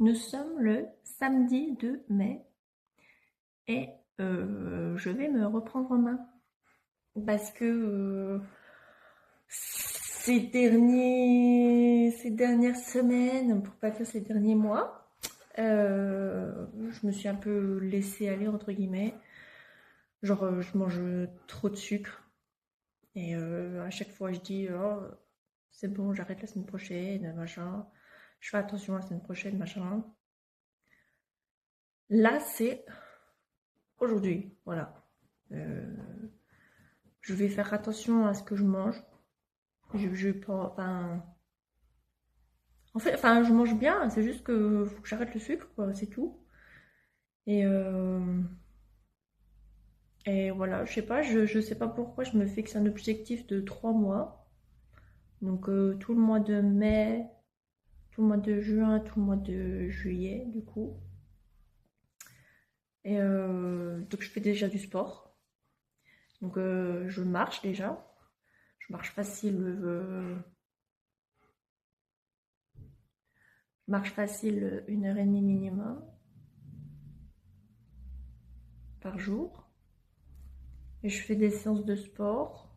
Nous sommes le samedi 2 mai et je vais me reprendre en main parce que ces dernières semaines, pour pas dire ces derniers mois, je me suis un peu laissée aller entre guillemets. Genre, je mange trop de sucre et à chaque fois je dis oh c'est bon, j'arrête la semaine prochaine, machin. Je fais attention la semaine prochaine, machin. Là, c'est aujourd'hui, voilà. Euh, je vais faire attention à ce que je mange. Je pas, enfin, je mange bien. C'est juste que faut que j'arrête le sucre, quoi. C'est tout. Et et voilà, je sais pas. Je sais pas pourquoi je me fixe un objectif de 3 mois. Donc tout le mois de mai, tout le mois de juin, tout le mois de juillet, du coup. Et donc je fais déjà du sport. Donc je marche déjà. Je marche facile. Marche facile 1 heure et demie minimum par jour. Et je fais des séances de sport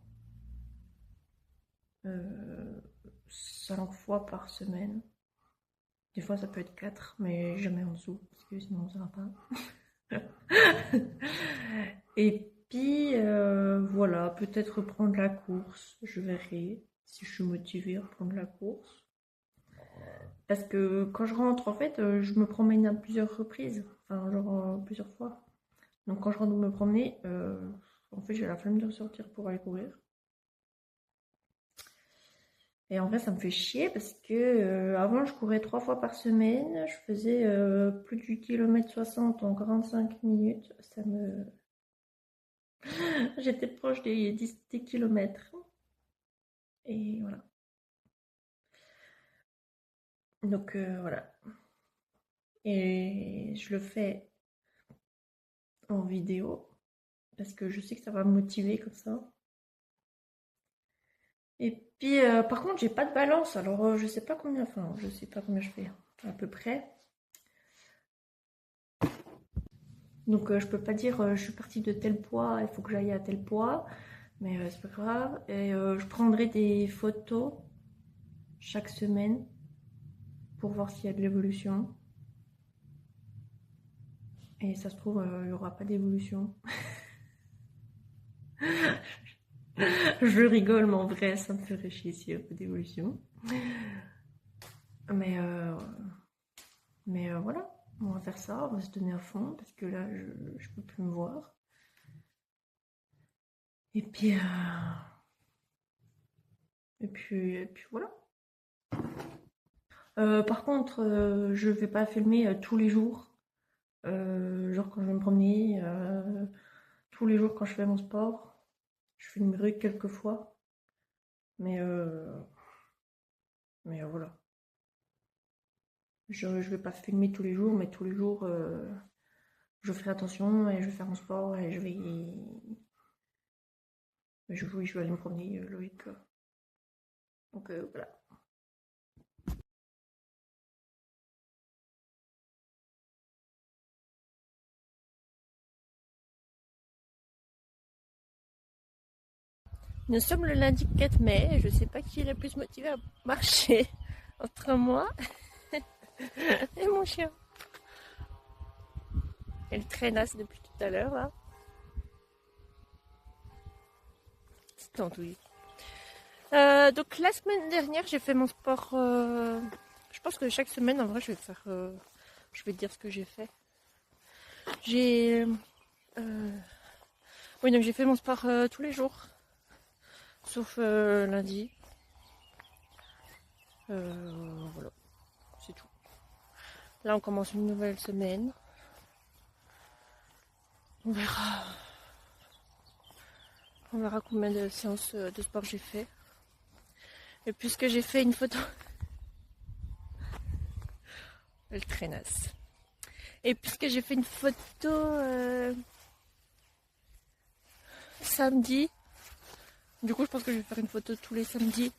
5 fois par semaine. Des fois ça peut être 4, mais jamais en dessous, parce que sinon ça va pas. Et puis voilà, peut-être reprendre la course, je verrai si je suis motivée à reprendre la course. Parce que quand je rentre, en fait, je me promène à plusieurs reprises, enfin genre plusieurs fois. Donc quand je rentre me promener, en fait j'ai la flemme de sortir pour aller courir. Et en vrai ça me fait chier parce que avant je courais 3 fois par semaine, je faisais plus du kilomètre 60 en 45 minutes. J'étais proche des kilomètres. Et voilà. Donc voilà. Et je le fais en vidéo parce que je sais que ça va me motiver comme ça. Et puis par contre j'ai pas de balance, alors je sais pas combien, enfin je sais pas combien je fais à peu près. Donc je peux pas dire je suis partie de tel poids, il faut que j'aille à tel poids, mais c'est pas grave. Et je prendrai des photos chaque semaine pour voir s'il y a de l'évolution. Et ça se trouve, il n'y aura pas d'évolution. Je rigole, mais en vrai, ça me ferait chier s'il y a pas d'évolution. Mais, euh, mais voilà, on va faire ça, on va se donner à fond, parce que là, je peux plus me voir. Et puis, et puis voilà. Par contre, je vais pas filmer tous les jours. Genre quand je vais me promener, tous les jours quand je fais mon sport. Je filmerai quelques fois. Mais, voilà. Je vais pas filmer tous les jours, mais tous les jours, je ferai attention et je vais faire mon sport et oui, je vais aller me promener, Loïc. Donc voilà. Nous sommes le lundi 4 mai et je sais pas qui est la plus motivée à marcher entre moi et mon chien. Elle traînasse depuis tout à l'heure là. C'est tantouille. Donc la semaine dernière j'ai fait mon sport. Je pense que chaque semaine en vrai je vais faire. Je vais te dire ce que j'ai fait. J'ai. Oui donc j'ai fait mon sport tous les jours. Sauf lundi. Voilà, c'est tout. Là on commence une nouvelle semaine. On verra. On verra combien de séances de sport j'ai fait. Et puisque j'ai fait une photo. Elle traînasse. Et puisque j'ai fait une photo samedi, du coup je pense que je vais faire une photo tous les samedis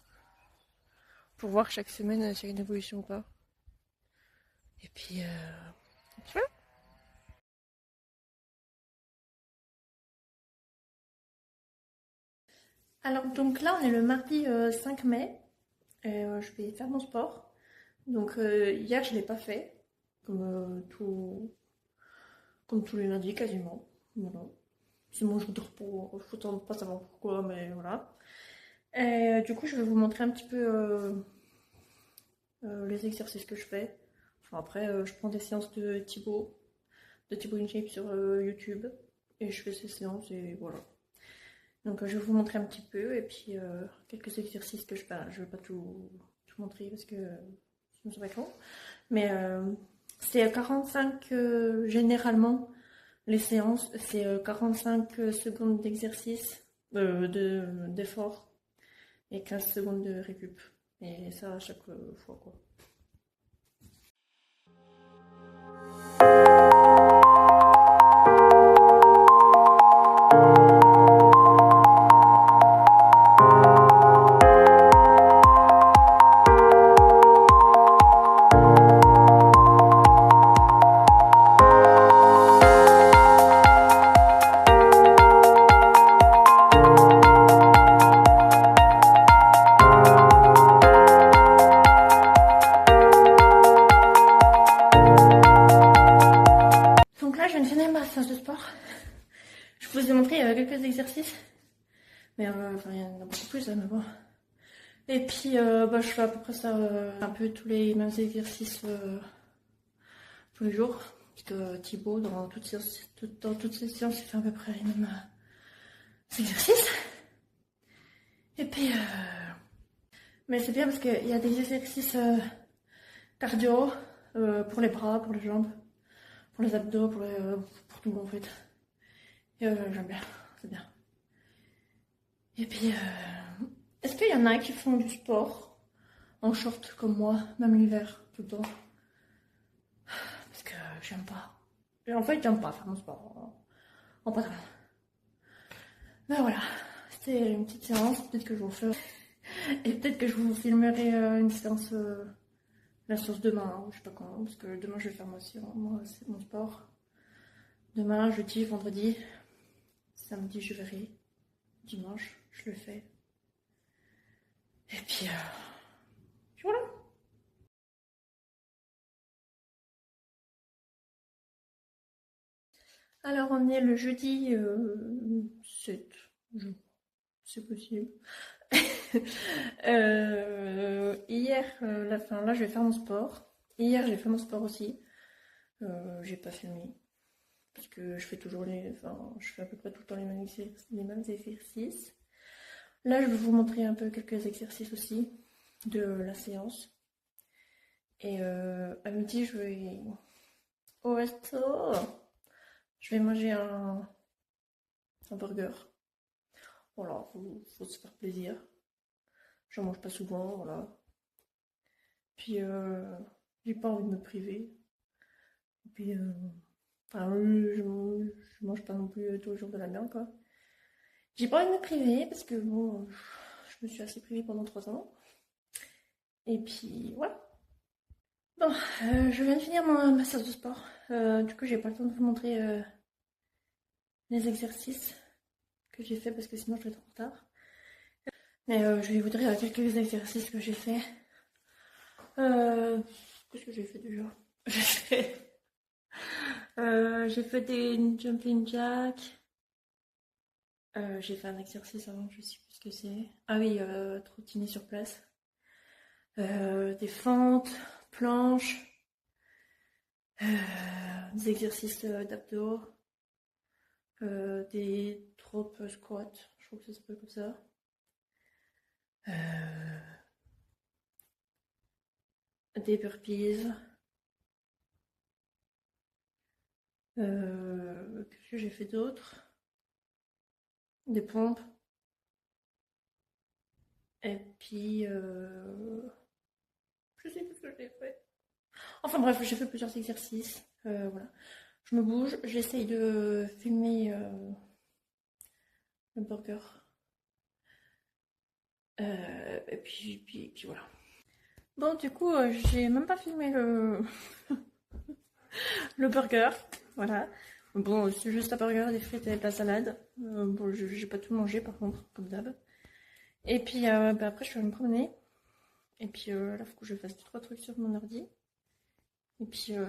pour voir chaque semaine s'il y a une évolution ou pas. Et Puis, voilà. Alors donc là on est le mardi 5 mai, et, je vais faire mon sport. Donc hier je l'ai pas fait, comme, comme tous les lundis quasiment. Voilà. C'est mon jour de repos, je ne pas savoir pourquoi, mais voilà. Et du coup je vais vous montrer un petit peu les exercices que je fais. Enfin, après je prends des séances de Thibaut InShape sur YouTube, et je fais ces séances et voilà. Donc je vais vous montrer un petit peu et puis quelques exercices que je fais. Je ne vais pas tout montrer parce que sinon ça va être long. Mais c'est 45 généralement les séances, c'est 45 secondes d'exercice, d'effort et 15 secondes de récup. Et ça à chaque fois quoi. Donc là je viens de finir ma séance de sport. Je vous ai montré quelques exercices. Mais enfin, il y en a beaucoup plus, hein, mais bon. Et puis, bah, je fais à peu près ça, un peu tous les mêmes exercices tous les jours. Parce que Thibaut, dans toutes ses séances, il fait à peu près les mêmes exercices. Et puis, mais c'est bien parce qu'il y a des exercices cardio pour les bras, pour les jambes, pour les abdos, pour tout en fait. Et j'aime bien, c'est bien. Et puis, est-ce qu'il y en a qui font du sport en short comme moi, même l'hiver, tout le temps? Parce que j'aime pas. Et en fait, j'aime pas faire mon sport en pantalon. Mais voilà, c'était une petite séance. Peut-être que je vous ferai. Et peut-être que je vous filmerai une séance, la séance demain, hein, ou je sais pas quand. Parce que demain, je vais faire moi, c'est mon sport. Demain, jeudi, vendredi. Samedi, je verrai. Dimanche, je le fais. Et puis voilà. Alors, on est le jeudi 7 jours, c'est possible. Hier, là, je vais faire mon sport. Hier, j'ai fait mon sport aussi. J'ai pas filmé parce que je fais toujours je fais à peu près tout le temps les mêmes exercices. Là, je vais vous montrer un peu quelques exercices aussi de la séance. Et à midi, je vais au resto. Je vais manger un burger. Voilà, faut se faire plaisir. J'en mange pas souvent, voilà. Puis j'ai pas envie de me priver. Et puis enfin, je mange pas non plus tous les jours de la merde, quoi. J'ai pas envie de me priver parce que bon, je me suis assez privée pendant 3 ans. Et puis voilà. Bon, je viens de finir ma séance de sport. Du coup, j'ai pas le temps de vous montrer les exercices que j'ai fait parce que sinon je vais être en retard. Mais je vais vous dire quelques exercices que j'ai fait. Qu'est-ce que j'ai fait déjà? J'ai fait des jumping jacks. J'ai fait un exercice avant, je sais plus ce que c'est. Ah oui, trottiner sur place. Des fentes, planches, des exercices d'abdos, des drop squats, je crois que ça s'appelle comme ça. Des burpees. Qu'est-ce que j'ai fait d'autre? Des pompes. Et puis, je sais plus ce que j'ai fait. Enfin bref, j'ai fait plusieurs exercices. Voilà. Je me bouge, j'essaye de filmer le burger. Et puis voilà. Bon, du coup, j'ai même pas filmé Le burger, voilà. Bon, c'est juste un burger, des frites et de la salade. Bon, j'ai pas tout mangé par contre, comme d'hab. Et puis bah, après, je vais me promener. Et puis là, faut que je fasse 2-3 trucs sur mon ordi. Et puis, euh,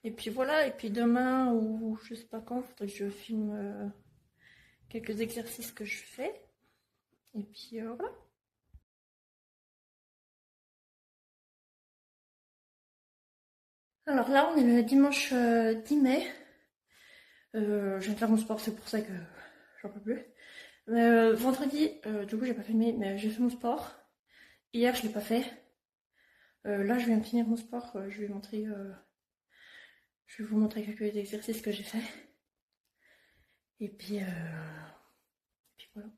et puis voilà. Et puis demain, ou je sais pas quand, faudrait que je filme quelques exercices que je fais. Et puis voilà. Alors là, on est le dimanche 10 mai. Je viens de faire mon sport, c'est pour ça que j'en peux plus. Vendredi, du coup, j'ai pas filmé, mais j'ai fait mon sport. Hier, je l'ai pas fait. Là, je viens de finir mon sport. Je vais vous montrer quelques exercices que j'ai fait. Et puis voilà.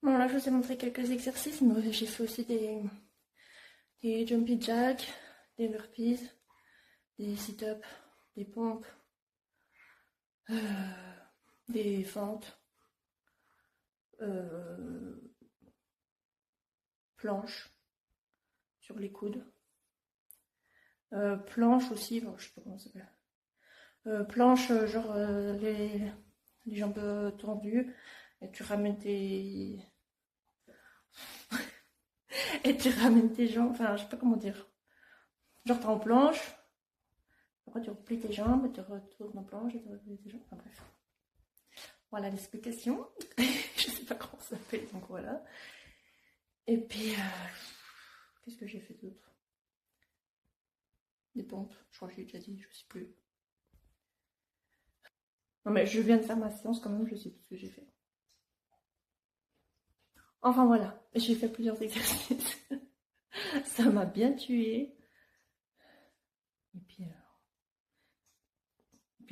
Bon, là, je vous ai montré quelques exercices, mais j'ai fait aussi des jumping jacks, des burpees, des sit-ups, des pompes, euh, des fentes, euh, planches sur les coudes. Planches aussi, bon, je sais pas comment ça s'appelle. Planches, genre les jambes tendues, et tu ramènes tes. Et tu ramènes tes jambes, enfin, je sais pas comment dire. Genre, t'es en planche, après tu replies tes jambes, tu retournes en planche et tu replies tes jambes. Enfin, bref. Voilà l'explication. Je sais pas comment ça s'appelle, donc voilà. Et puis, qu'est-ce que j'ai fait d'autre? Des pompes, je crois que j'ai déjà dit, je sais plus. Non, mais je viens de faire ma séance quand même, je sais plus ce que j'ai fait. Enfin voilà, j'ai fait plusieurs exercices. Ça m'a bien tué. Et puis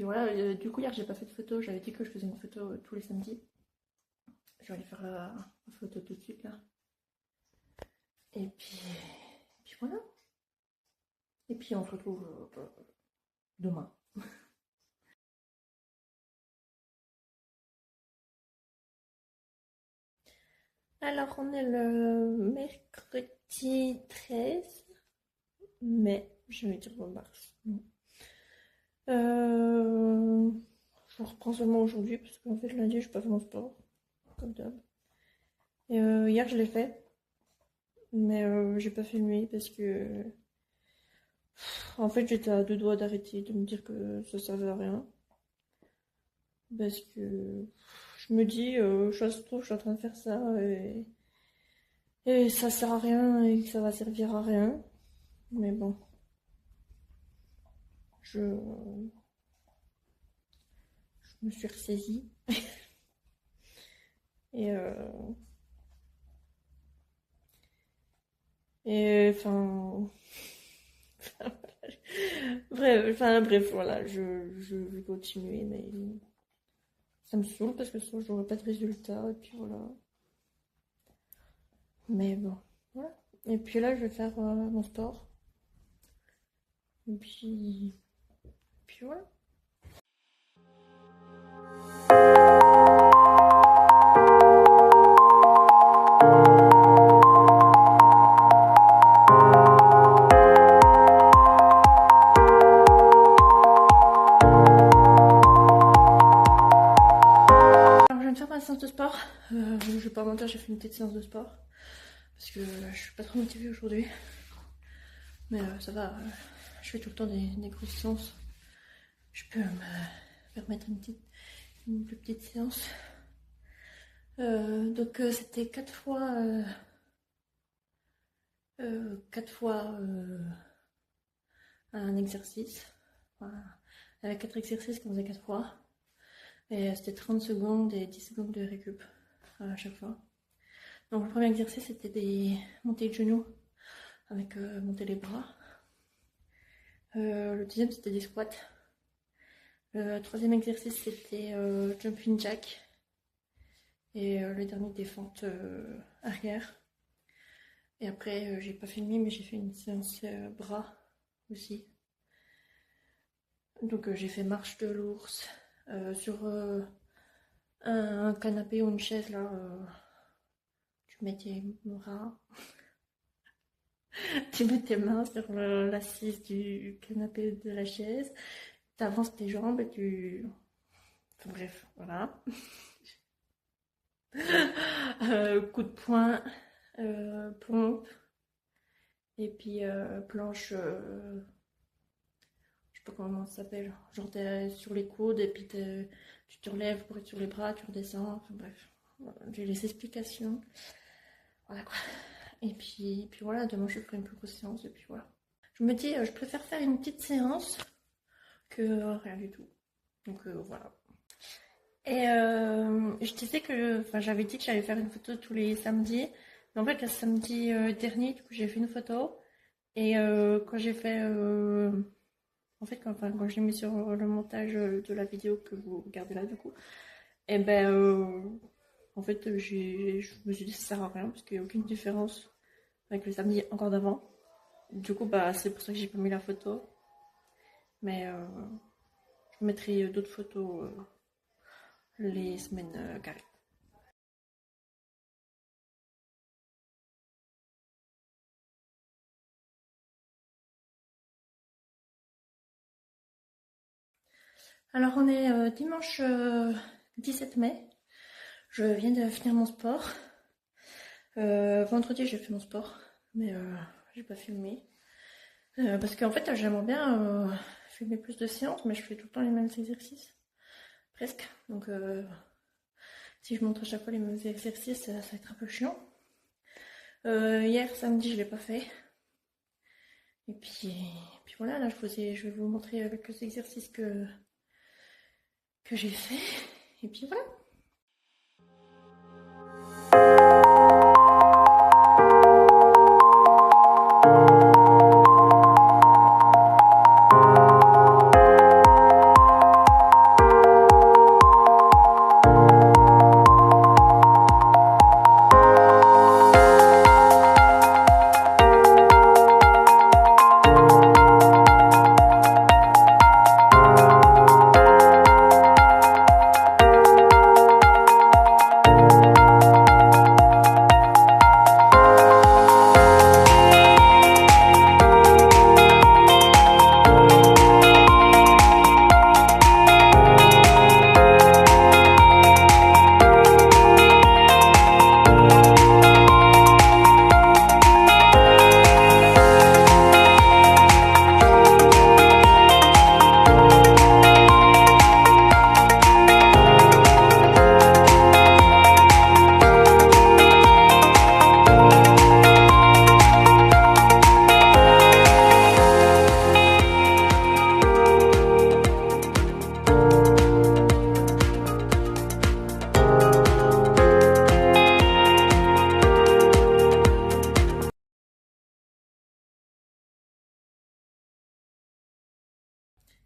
voilà, du coup hier j'ai pas fait de photo, j'avais dit que je faisais une photo tous les samedis. Je vais aller faire la photo tout de suite là. Et puis voilà. Et puis on se retrouve demain. Alors on est le mercredi 13 mai, je vais dire mars. Euh, je reprends seulement aujourd'hui parce qu'en fait lundi je pas fait mon sport, comme d'hab. Et hier je l'ai fait, mais j'ai pas filmé parce que en fait j'étais à deux doigts d'arrêter, de me dire que ça servait à rien. Parce que je me dis, ça se trouve, je suis en train de faire ça et ça sert à rien et que ça va servir à rien. Mais bon, je me suis ressaisie. Et, enfin. Bref, voilà, je vais continuer, mais ça me saoule parce que sinon j'aurai pas de résultat, et puis voilà. Mais bon, voilà. Et puis là, je vais faire mon sport. Et puis voilà. Alors, je viens de faire ma séance de sport. Je vais pas mentir, j'ai fait une petite séance de sport. Parce que je suis pas trop motivée aujourd'hui. Mais ça va, je fais tout le temps des grosses séances. Je peux me permettre une plus petite séance. Donc c'était 4 fois un exercice. Voilà. Avec 4 exercices qu'on faisait 4 fois. Et c'était 30 secondes et 10 secondes de récup à chaque fois. Donc le premier exercice c'était des montées de genoux avec monter les bras. Le deuxième c'était des squats Le troisième exercice, c'était jumping jack. Et le dernier, des fentes arrière. Et après, j'ai pas filmé, mais j'ai fait une séance bras aussi. Donc j'ai fait marche de l'ours sur un canapé ou une chaise là. Tu mets tes bras, tu mets tes mains sur l'assise du canapé ou de la chaise, tu avances tes jambes et tu... Enfin, bref, voilà. Coup de poing, pompe, et puis planche, je sais pas comment ça s'appelle, genre t'es sur les coudes et puis tu te relèves pour être sur les bras, tu redescends, enfin bref, voilà, j'ai les explications, voilà quoi. Et puis voilà, demain je ferai une plus grosse séance et puis voilà. Je me dis, je préfère faire une petite séance que rien du tout, donc voilà. Et je disais que, enfin, j'avais dit que j'allais faire une photo tous les samedis. Mais en fait, le samedi dernier, du coup, j'ai fait une photo. Et quand j'ai fait, en fait, quand j'ai mis sur le montage de la vidéo que vous regardez là, du coup, et ben, en fait, je me suis dit que ça sert à rien parce qu'il n'y a aucune différence avec le samedi encore d'avant. Du coup, bah, c'est pour ça que j'ai pas mis la photo. Mais je mettrai d'autres photos les semaines qui arrivent. Alors on est dimanche 17 mai. Je viens de finir mon sport. Vendredi j'ai fait mon sport, mais j'ai pas filmé. Parce qu'en fait j'aimerais bien filmer plus de séances, mais je fais tout le temps les mêmes exercices. Presque. Donc si je montre à chaque fois les mêmes exercices, ça va être un peu chiant. Hier samedi je l'ai pas fait. Et puis voilà, là je vais vous montrer quelques exercices que j'ai fait. Et puis voilà.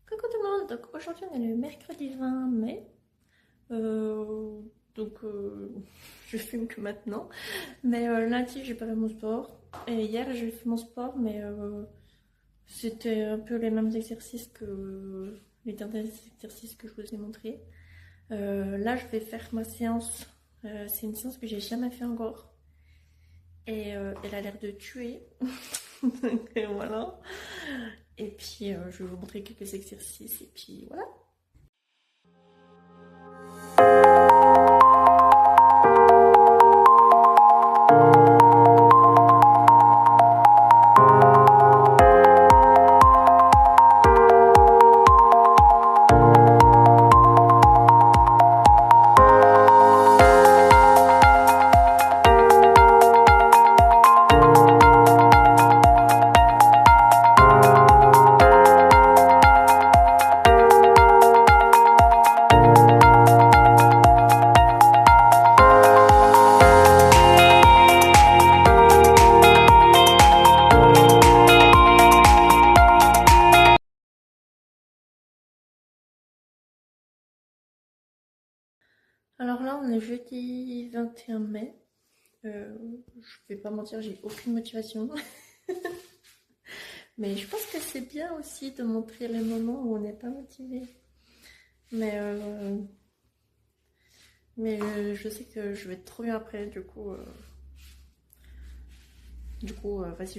Coucou tout le monde, donc aujourd'hui on est le mercredi 20 mai, Euh, donc je filme que maintenant, mais lundi j'ai pas fait mon sport, et hier j'ai fait mon sport, mais c'était un peu les mêmes exercices que les derniers exercices que je vous ai montrés. Là je vais faire ma séance, c'est une séance que j'ai jamais fait encore, et elle a l'air de tuer, donc voilà. Et puis je vais vous montrer quelques exercices et puis voilà. Alors là, on est jeudi 21 mai. Je vais pas mentir, j'ai aucune motivation. Mais je pense que c'est bien aussi de montrer les moments où on n'est pas motivé. Mais, euh, mais je sais que je vais être trop bien après, vas-y,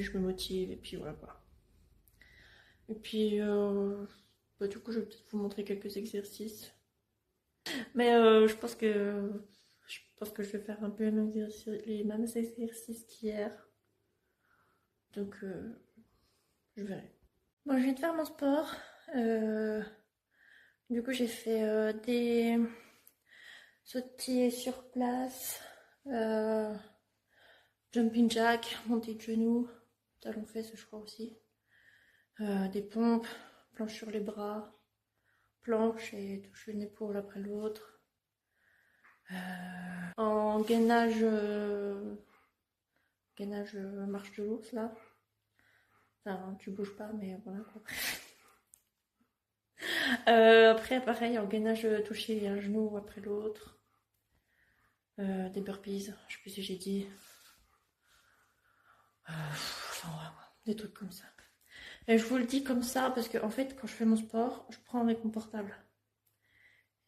je me motive et puis voilà quoi. Et puis, du coup, je vais peut-être vous montrer quelques exercices. Mais je pense que je vais faire un peu les mêmes exercices qu'hier. Donc, je verrai. Bon, je viens de faire mon sport. Euh, du coup, j'ai fait des sautiers sur place, euh, jumping jack, montée de genoux, talons fesses, je crois aussi. Des pompes, planche sur les bras, planche et touche une épaule après l'autre. En gainage marche de l'ours là. Enfin, tu bouges pas, mais voilà quoi. Après, pareil, en gainage toucher un genou après l'autre. Des burpees, je sais plus si j'ai dit. Enfin, ouais, des trucs comme ça. Et je vous le dis comme ça parce que en fait, quand je fais mon sport, je prends avec mon portable.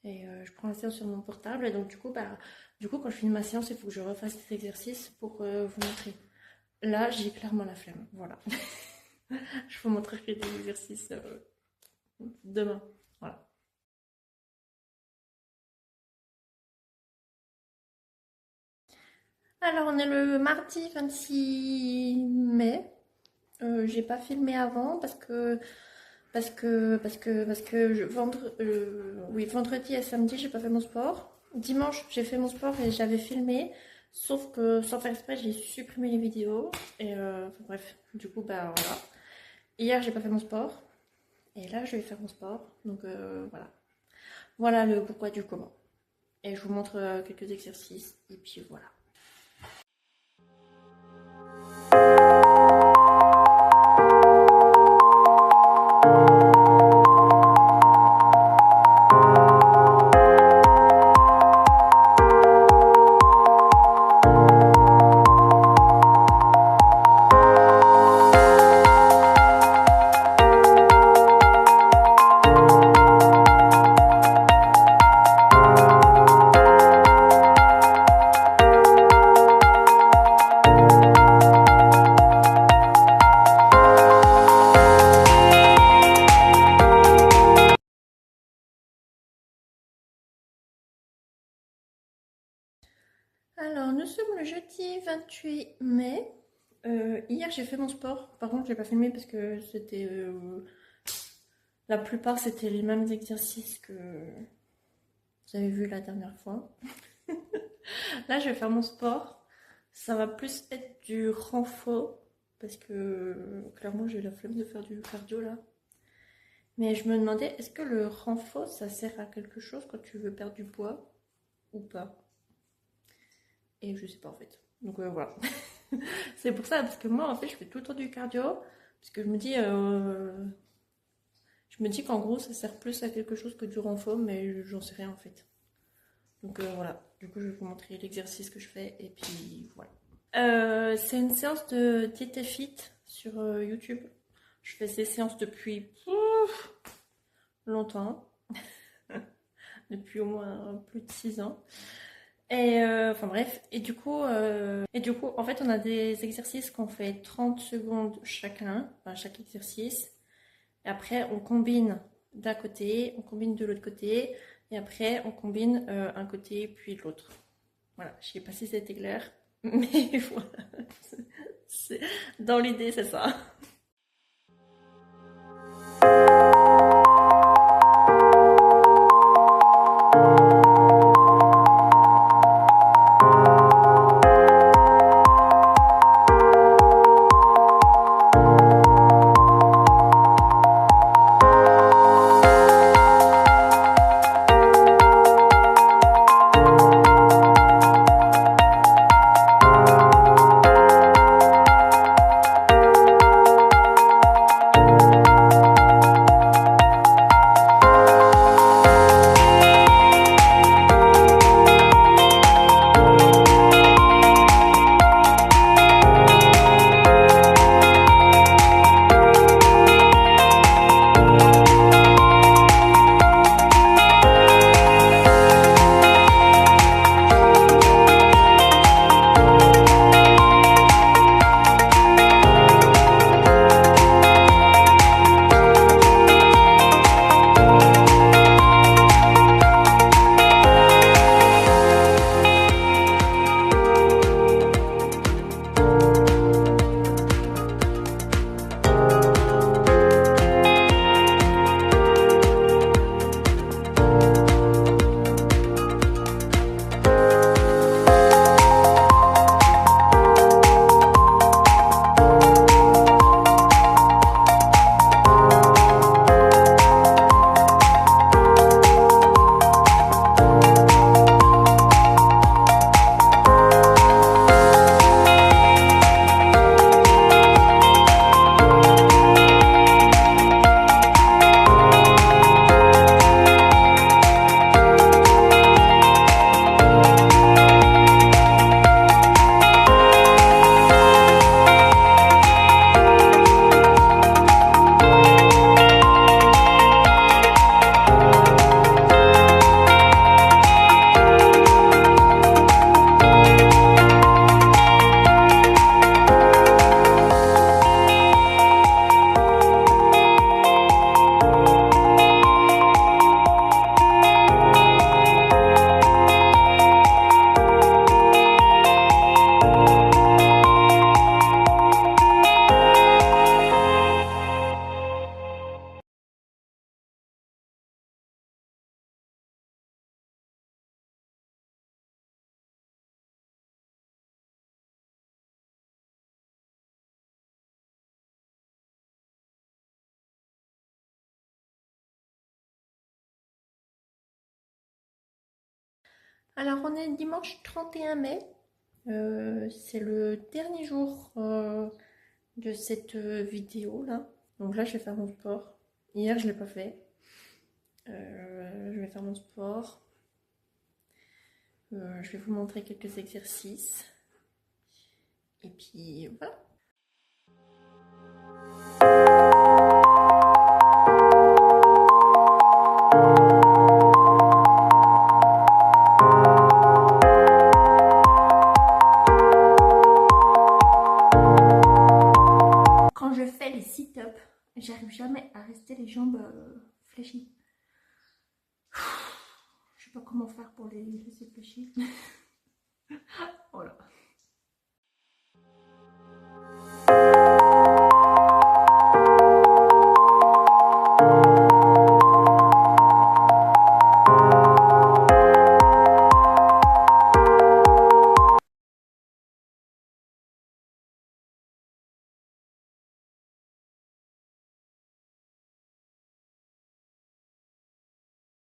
Et je prends la séance sur mon portable. Et donc, du coup, quand je finis ma séance, il faut que je refasse des exercices pour vous montrer. Là, j'ai clairement la flemme. Voilà. Je vous montrerai des exercices demain. Voilà. Alors, on est le mardi 26 mai. J'ai pas filmé avant parce que vendredi et samedi, j'ai pas fait mon sport. Dimanche, j'ai fait mon sport et j'avais filmé. Sauf que sans faire exprès, j'ai supprimé les vidéos. Et enfin, bref, du coup, bah voilà. Hier, j'ai pas fait mon sport. Et là, je vais faire mon sport. Donc voilà. Voilà le pourquoi du comment. Et je vous montre quelques exercices. Et puis voilà. Alors, nous sommes le jeudi 28 mai. Hier, j'ai fait mon sport. Par contre, je l'ai pas filmé parce que c'était. La plupart, c'était les mêmes exercices que vous avez vu la dernière fois. Là, je vais faire mon sport. Ça va plus être du renfort parce que clairement, j'ai la flemme de faire du cardio là. Mais je me demandais, est-ce que le renfort, ça sert à quelque chose quand tu veux perdre du poids ou pas? Et je sais pas en fait. Donc voilà. C'est pour ça, parce que moi, en fait, je fais tout le temps du cardio. Parce que je me dis qu'en gros, ça sert plus à quelque chose que du renfort, mais j'en sais rien en fait. Donc voilà. Du coup, je vais vous montrer l'exercice que je fais et puis voilà. C'est une séance de Diet et Fit sur YouTube. Je fais ces séances depuis longtemps. Depuis au moins plus de 6 ans. Et enfin bref, et du coup, en fait, on a des exercices qu'on fait 30 secondes chacun, enfin chaque exercice. Et après, on combine d'un côté, on combine de l'autre côté, et après, on combine un côté puis l'autre. Voilà, je sais pas si c'était clair, mais voilà. C'est- Dans l'idée, c'est ça. Alors on est dimanche 31 mai. C'est le dernier jour de cette vidéo là. Donc là je vais faire mon sport. Hier je l'ai pas fait. Je vais faire mon sport. Je vais vous montrer quelques exercices. Et puis voilà. Quand je fais les sit-ups, j'arrive jamais à rester les jambes fléchies. Je sais pas comment faire pour les laisser fléchir.